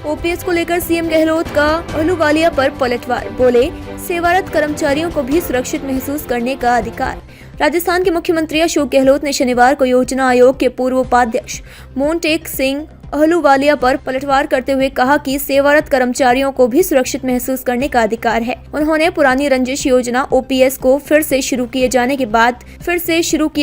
OPS को लेकर CM Gehlot का अहलूवालिया पर पलटवार, बोले सेवारत कर्मचारियों को भी सुरक्षित महसूस करने का अधिकार। राजस्थान के मुख्यमंत्री अशोक गहलोत ने शनिवार को योजना आयोग के पूर्व उपाध्यक्ष मोन्टेक सिंह अहलूवालिया पर पलटवार करते हुए कहा कि सेवारत कर्मचारियों को भी सुरक्षित महसूस करने का अधिकार है। उन्होंने पुरानी रंजिश योजना ओपीएस को फिर से शुरू किए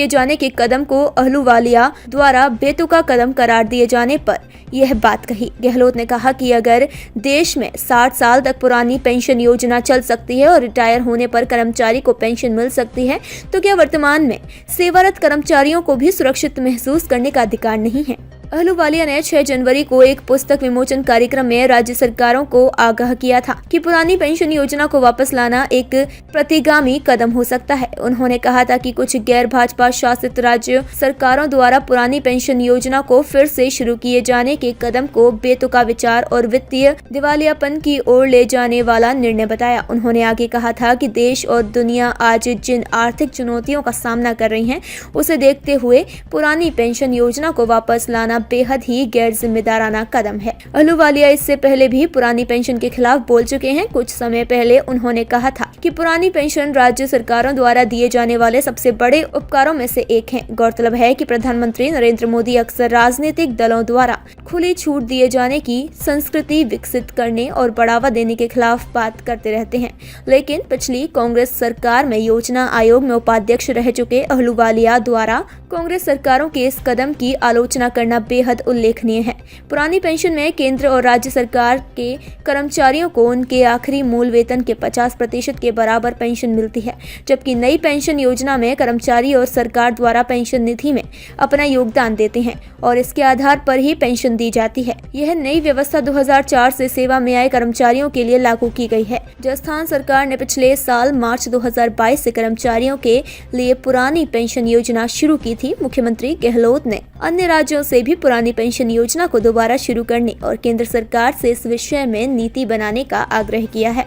जाने के कदम को अहलूवालिया द्वारा बेतुका कदम करार दिए जाने पर यह बात कही। गहलोत ने कहा कि अगर देश में 60 साल तक पुरानी पेंशन योजना चल सकती है और रिटायर होने पर कर्मचारी को पेंशन मिल सकती है, तो क्या वर्तमान में सेवारत कर्मचारियों को भी सुरक्षित महसूस करने का अधिकार नहीं है? अहलूवालिया ने 6 जनवरी को एक पुस्तक विमोचन कार्यक्रम में राज्य सरकारों को आगाह किया था कि पुरानी पेंशन योजना को वापस लाना एक प्रतिगामी कदम हो सकता है। उन्होंने कहा था कि कुछ गैर भाजपा शासित राज्य सरकारों द्वारा पुरानी पेंशन योजना को फिर से शुरू किए जाने के कदम को बेतुका विचार और वित्तीय दिवालियापन की ओर ले जाने वाला निर्णय बताया। उन्होंने आगे कहा था कि देश और दुनिया आज जिन आर्थिक चुनौतियों का सामना कर रही है, उसे देखते हुए पुरानी पेंशन योजना को वापस लाना बेहद ही गैर जिम्मेदाराना कदम है। अहलूवालिया इससे पहले भी पुरानी पेंशन के खिलाफ बोल चुके हैं। कुछ समय पहले उन्होंने कहा था कि पुरानी पेंशन राज्य सरकारों द्वारा दिए जाने वाले सबसे बड़े उपकारों में से एक है। गौरतलब है कि प्रधानमंत्री नरेंद्र मोदी अक्सर राजनीतिक दलों द्वारा खुली छूट दिए जाने की संस्कृति विकसित करने और बढ़ावा देने के खिलाफ बात करते रहते हैं, लेकिन पिछली कांग्रेस सरकार में योजना आयोग में उपाध्यक्ष रह चुके अहलूवालिया द्वारा कांग्रेस सरकारों के इस कदम की आलोचना करना बेहद उल्लेखनीय है। पुरानी पेंशन में केंद्र और राज्य सरकार के कर्मचारियों को उनके आखिरी मूल वेतन के 50% के बराबर पेंशन मिलती है, जबकि नई पेंशन योजना में कर्मचारी और सरकार द्वारा पेंशन निधि में अपना योगदान देते हैं और इसके आधार पर ही पेंशन दी जाती है। यह नई व्यवस्था 2004 से सेवा में आए कर्मचारियों के लिए लागू की गई है। राजस्थान सरकार ने पिछले साल मार्च 2022 से कर्मचारियों के लिए पुरानी पेंशन योजना शुरू की थी। मुख्यमंत्री गहलोत ने अन्य राज्यों से भी पुरानी पेंशन योजना को दोबारा शुरू करने और केंद्र सरकार से इस विषय में नीति बनाने का आग्रह किया है।